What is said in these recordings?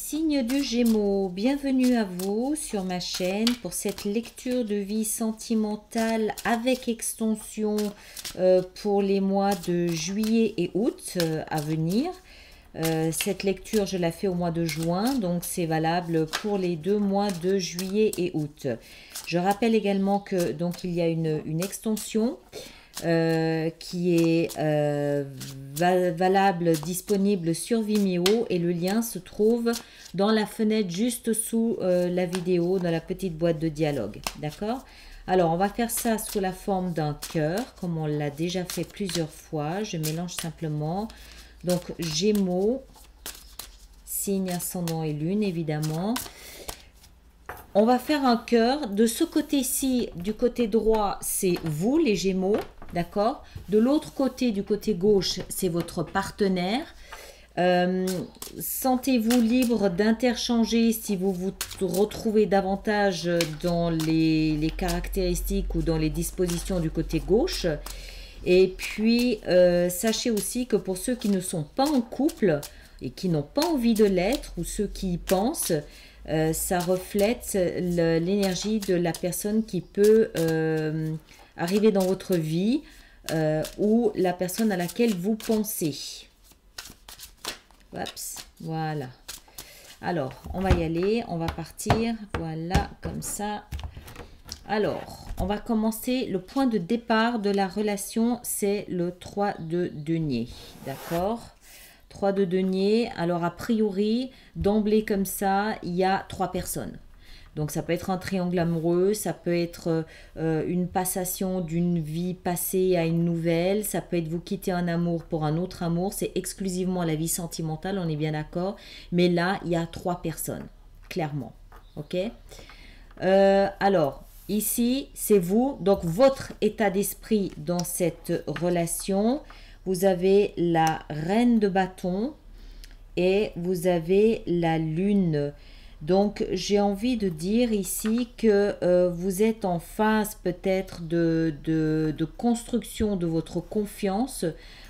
Signe du Gémeaux, bienvenue à vous sur ma chaîne pour cette lecture de vie sentimentale avec extension pour les mois de juillet et août à venir. Cette lecture, je la fais au mois de juin, donc c'est valable pour les 2 mois de juillet et août. Je rappelle également que donc il y a une extension qui est valable, disponible sur Vimeo, et le lien se trouve dans la fenêtre juste sous la vidéo, dans la petite boîte de dialogue. D'accord? Alors, on va faire ça sous la forme d'un cœur, comme on l'a déjà fait plusieurs fois. Je mélange simplement. Donc, Gémeaux, signe, ascendant et lune, évidemment. On va faire un cœur. De ce côté-ci, du côté droit, c'est vous, les Gémeaux. D'accord? De l'autre côté, du côté gauche, c'est votre partenaire. Sentez-vous libre d'interchanger si vous vous retrouvez davantage dans les caractéristiques ou dans les dispositions du côté gauche. Et puis, sachez aussi que pour ceux qui ne sont pas en couple et qui n'ont pas envie de l'être, ou ceux qui y pensent, ça reflète l'énergie de la personne qui peut arriver dans votre vie ou la personne à laquelle vous pensez. Oups, voilà. Alors, on va y aller, on va partir, voilà, comme ça. Alors, on va commencer. Le point de départ de la relation, c'est le 3 de denier, d'accord? 3 de denier. Alors, a priori, d'emblée comme ça, il y a 3 personnes. Donc, ça peut être un triangle amoureux, ça peut être une passation d'une vie passée à une nouvelle, ça peut être vous quitter un amour pour un autre amour, c'est exclusivement la vie sentimentale, on est bien d'accord. Mais là, il y a 3 personnes, clairement. Ok? Alors, ici, c'est vous, donc votre état d'esprit dans cette relation. Vous avez la reine de bâton et vous avez la lune. Donc, j'ai envie de dire ici que vous êtes en phase peut-être de construction de votre confiance.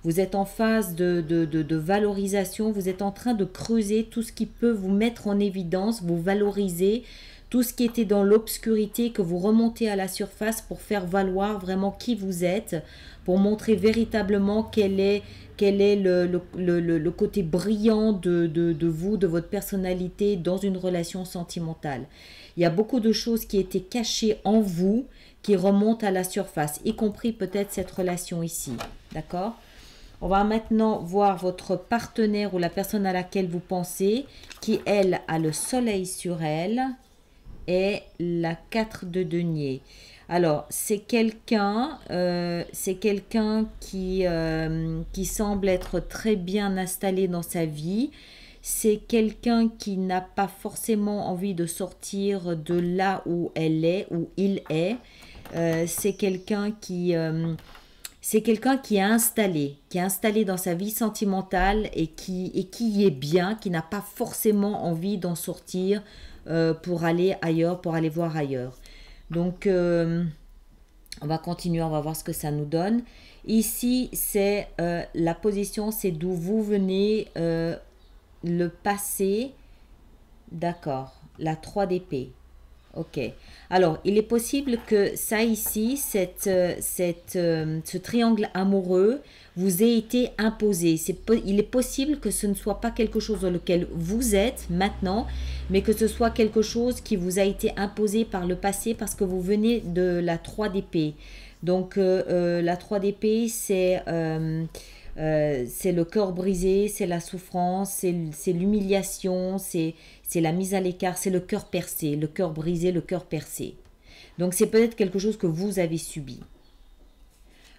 Vous êtes en phase de valorisation. Vous êtes en train de creuser tout ce qui peut vous mettre en évidence, vous valoriser. Tout ce qui était dans l'obscurité, que vous remontez à la surface pour faire valoir vraiment qui vous êtes, pour montrer véritablement quel est le côté brillant de vous, de votre personnalité dans une relation sentimentale. Il y a beaucoup de choses qui étaient cachées en vous, qui remontent à la surface, y compris peut-être cette relation ici. D'accord ? On va maintenant voir votre partenaire ou la personne à laquelle vous pensez, qui, elle, a le soleil sur elle, et la 4 de denier. Alors, c'est quelqu'un qui semble être très bien installé dans sa vie. C'est quelqu'un qui n'a pas forcément envie de sortir de là où elle est, où il est. C'est quelqu'un qui est installé dans sa vie sentimentale et qui y est bien, qui n'a pas forcément envie d'en sortir pour aller ailleurs, pour aller voir ailleurs. Donc, on va continuer, on va voir ce que ça nous donne. Ici, c'est la position, c'est d'où vous venez, le passé. D'accord, la 3 d'épée. Ok. Alors, il est possible que ça ici, ce triangle amoureux vous ait été imposé. Il est possible que ce ne soit pas quelque chose dans lequel vous êtes maintenant, mais que ce soit quelque chose qui vous a été imposé par le passé parce que vous venez de la 3 d'épée. Donc, la 3 d'épée, c'est le cœur brisé, c'est la souffrance, c'est l'humiliation, c'est la mise à l'écart, c'est le cœur percé, le cœur brisé, le cœur percé. Donc c'est peut-être quelque chose que vous avez subi.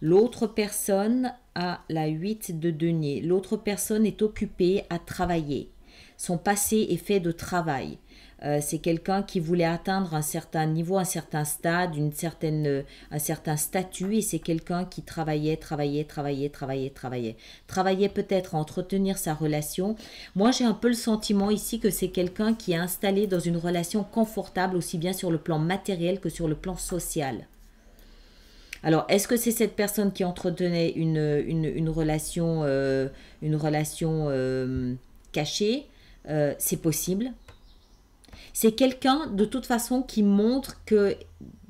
L'autre personne a la 8 de denier. L'autre personne est occupée à travailler. Son passé est fait de travail. C'est quelqu'un qui voulait atteindre un certain niveau, un certain stade, un certain statut, et c'est quelqu'un qui travaillait peut-être à entretenir sa relation. Moi, j'ai un peu le sentiment ici que c'est quelqu'un qui est installé dans une relation confortable, aussi bien sur le plan matériel que sur le plan social. Alors, est-ce que c'est cette personne qui entretenait une relation cachée? c'est possible. C'est quelqu'un de toute façon qui montre que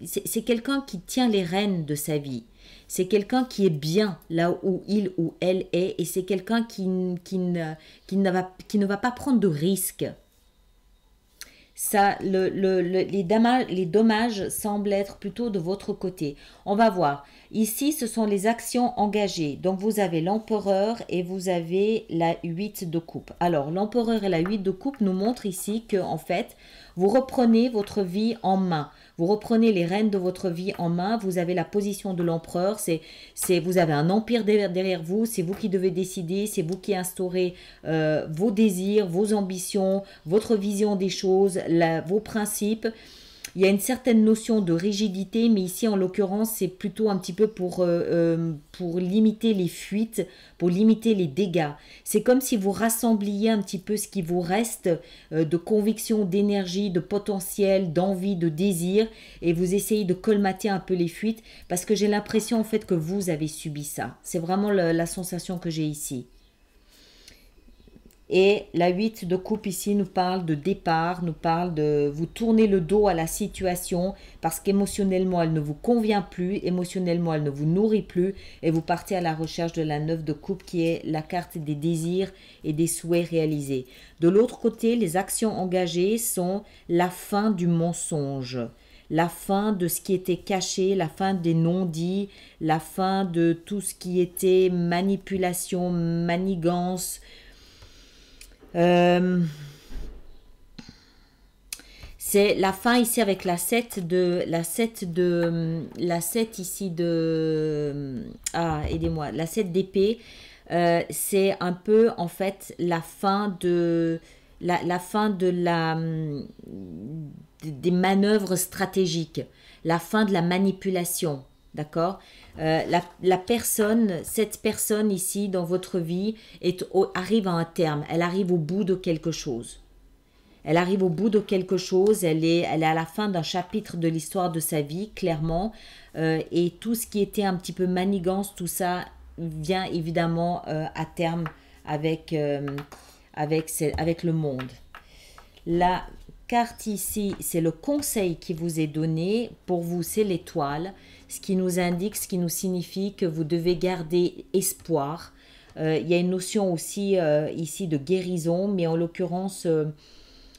c'est quelqu'un qui tient les rênes de sa vie. C'est quelqu'un qui est bien là où il ou elle est et c'est quelqu'un qui ne va pas prendre de risques. Ça, les dommages semblent être plutôt de votre côté. On va voir. Ici, ce sont les actions engagées. Donc, vous avez l'empereur et vous avez la 8 de coupe. Alors, l'empereur et la 8 de coupe nous montrent ici que, en fait, vous reprenez votre vie en main. Vous reprenez les rênes de votre vie en main. Vous avez la position de l'empereur. Vous avez un empire derrière vous. C'est vous qui devez décider. C'est vous qui instaurez vos désirs, vos ambitions, votre vision des choses, vos principes. Il y a une certaine notion de rigidité, mais ici, en l'occurrence, c'est plutôt un petit peu pour limiter les fuites, pour limiter les dégâts. C'est comme si vous rassembliez un petit peu ce qui vous reste de conviction, d'énergie, de potentiel, d'envie, de désir, et vous essayez de colmater un peu les fuites, parce que j'ai l'impression, en fait, que vous avez subi ça. C'est vraiment la sensation que j'ai ici. Et la 8 de coupe ici nous parle de départ, nous parle de vous tourner le dos à la situation parce qu'émotionnellement elle ne vous convient plus, émotionnellement elle ne vous nourrit plus et vous partez à la recherche de la 9 de coupe qui est la carte des désirs et des souhaits réalisés. De l'autre côté, les actions engagées sont la fin du mensonge, la fin de ce qui était caché, la fin des non-dits, la fin de tout ce qui était manipulation, manigance. C'est la fin ici avec la 7 ici de aidez-moi, la 7 d'épée. C'est un peu en fait la fin de des manœuvres stratégiques, la fin de la manipulation. D'accord? Cette personne ici dans votre vie arrive à un terme, elle arrive au bout de quelque chose. Elle arrive au bout de quelque chose, elle est à la fin d'un chapitre de l'histoire de sa vie, clairement, et tout ce qui était un petit peu manigance, tout ça vient évidemment à terme avec le monde. La carte ici, c'est le conseil qui vous est donné. Pour vous, c'est l'étoile, ce qui nous indique, ce qui nous signifie que vous devez garder espoir. Il y a une notion aussi ici de guérison, mais en l'occurrence,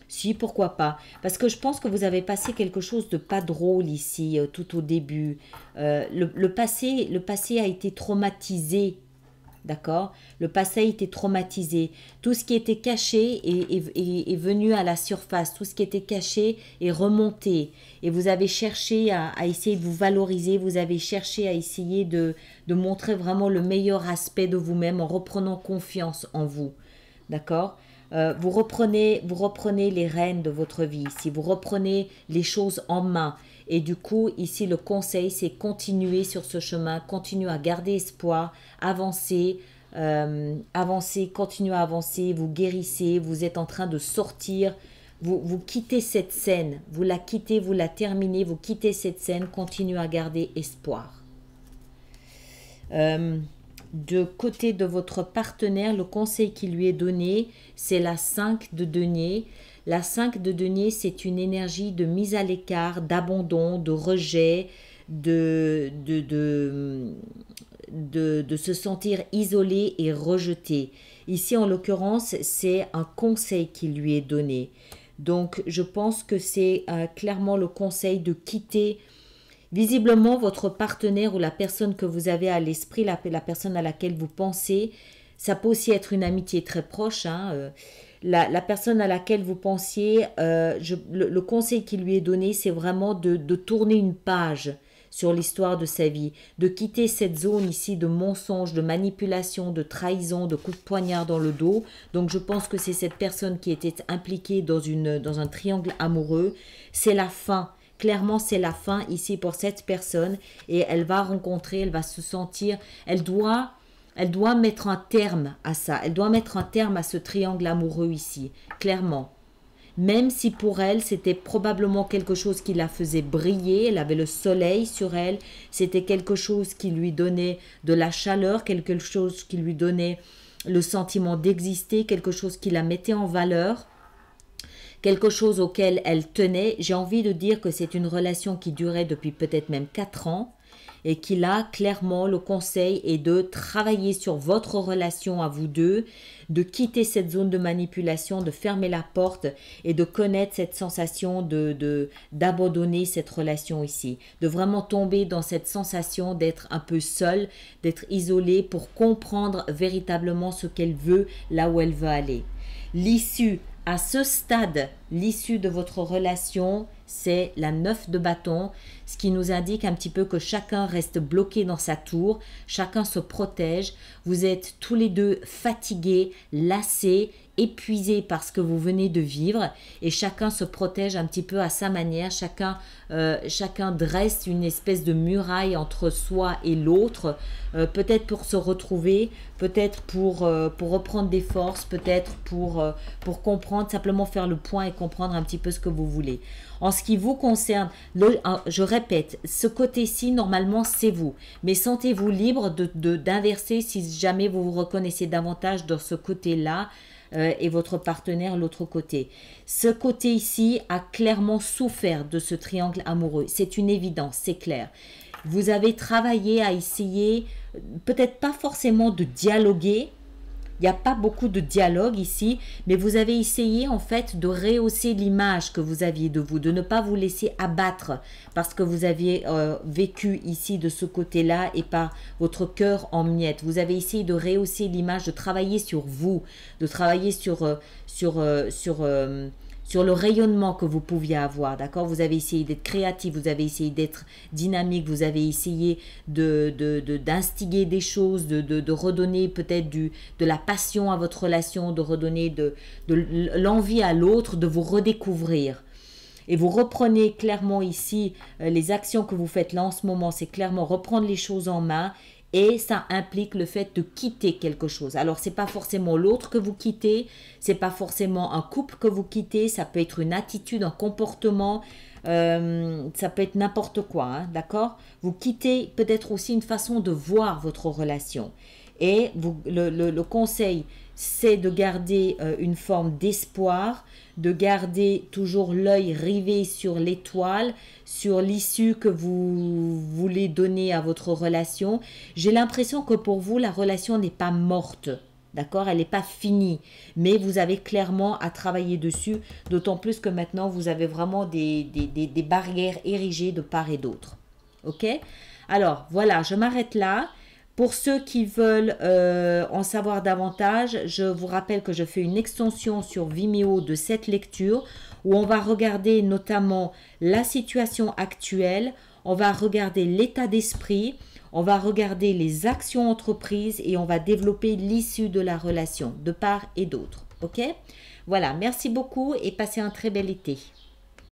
si, pourquoi pas. Parce que je pense que vous avez passé quelque chose de pas drôle ici, tout au début. Le passé a été traumatisé. D'accord? Le passé a été traumatisé. Tout ce qui était caché est venu à la surface. Tout ce qui était caché est remonté. Et vous avez cherché à essayer de vous valoriser. Vous avez cherché à essayer de montrer vraiment le meilleur aspect de vous-même en reprenant confiance en vous. D'accord? Vous reprenez les rênes de votre vie ici. Vous reprenez les choses en main. Et du coup, ici, le conseil, c'est continuer sur ce chemin, continuer à garder espoir, avancer, continuez à avancer, vous guérissez, vous êtes en train de sortir, vous quittez cette scène, vous la quittez, vous la terminez, vous quittez cette scène, continuez à garder espoir. De côté de votre partenaire, le conseil qui lui est donné, c'est la 5 de denier. La 5 de denier, c'est une énergie de mise à l'écart, d'abandon, de rejet, de se sentir isolé et rejeté. Ici, en l'occurrence, c'est un conseil qui lui est donné. Donc, je pense que c'est clairement le conseil de quitter visiblement votre partenaire ou la personne que vous avez à l'esprit, la personne à laquelle vous pensez. Ça peut aussi être une amitié très proche, la personne à laquelle vous pensiez, le conseil qui lui est donné, c'est vraiment de tourner une page sur l'histoire de sa vie, de quitter cette zone ici de mensonge, de manipulation, de trahison, de coups de poignard dans le dos. Donc je pense que c'est cette personne qui était impliquée dans un triangle amoureux. C'est la fin. Clairement, c'est la fin ici pour cette personne et elle va se sentir, elle doit mettre un terme à ça. Elle doit mettre un terme à ce triangle amoureux ici, clairement. Même si pour elle, c'était probablement quelque chose qui la faisait briller, elle avait le soleil sur elle, c'était quelque chose qui lui donnait de la chaleur, quelque chose qui lui donnait le sentiment d'exister, quelque chose qui la mettait en valeur, quelque chose auquel elle tenait. J'ai envie de dire que c'est une relation qui durait depuis peut-être même 4 ans et qui là, clairement, le conseil est de travailler sur votre relation à vous deux, de quitter cette zone de manipulation, de fermer la porte et de connaître cette sensation d'abandonner cette relation ici, de vraiment tomber dans cette sensation d'être un peu seul, d'être isolé pour comprendre véritablement ce qu'elle veut, là où elle veut aller. L'issue, à ce stade, l'issue de votre relation, c'est la 9 de bâton, ce qui nous indique un petit peu que chacun reste bloqué dans sa tour, chacun se protège, vous êtes tous les deux fatigués, lassés, épuisés par ce que vous venez de vivre et chacun se protège un petit peu à sa manière, chacun dresse une espèce de muraille entre soi et l'autre, peut-être pour se retrouver, peut-être pour reprendre des forces, peut-être pour comprendre, simplement faire le point et comprendre un petit peu ce que vous voulez. En ce qui vous concerne, je répète, ce côté-ci, normalement, c'est vous. Mais sentez-vous libre d'inverser si jamais vous vous reconnaissez davantage dans ce côté-là et votre partenaire l'autre côté. Ce côté ici a clairement souffert de ce triangle amoureux. C'est une évidence, c'est clair. Vous avez travaillé à essayer, peut-être pas forcément de dialoguer. Il n'y a pas beaucoup de dialogue ici, mais vous avez essayé en fait de rehausser l'image que vous aviez de vous, de ne pas vous laisser abattre parce que vous aviez vécu ici de ce côté-là et par votre cœur en miettes. Vous avez essayé de rehausser l'image, de travailler sur vous, de travailler sur le rayonnement que vous pouviez avoir, d'accord? Vous avez essayé d'être créatif, vous avez essayé d'être dynamique, vous avez essayé d'instiguer des choses, de redonner peut-être de la passion à votre relation, de redonner de l'envie à l'autre, de vous redécouvrir. Et vous reprenez clairement ici les actions que vous faites là en ce moment, c'est clairement reprendre les choses en main. Et ça implique le fait de quitter quelque chose. Alors, ce n'est pas forcément l'autre que vous quittez, ce n'est pas forcément un couple que vous quittez, ça peut être une attitude, un comportement, ça peut être n'importe quoi, hein, d'accord? Vous quittez peut-être aussi une façon de voir votre relation. Et le conseil, c'est de garder une forme d'espoir, de garder toujours l'œil rivé sur l'étoile, sur l'issue que vous voulez donner à votre relation. J'ai l'impression que pour vous, la relation n'est pas morte. D'accord? Elle n'est pas finie, mais vous avez clairement à travailler dessus, d'autant plus que maintenant, vous avez vraiment des barrières érigées de part et d'autre. Ok? Alors, voilà, je m'arrête là. Pour ceux qui veulent en savoir davantage, je vous rappelle que je fais une extension sur Vimeo de cette lecture où on va regarder notamment la situation actuelle, on va regarder l'état d'esprit, on va regarder les actions entreprises et on va développer l'issue de la relation de part et d'autre. Ok? Voilà, merci beaucoup et passez un très bel été.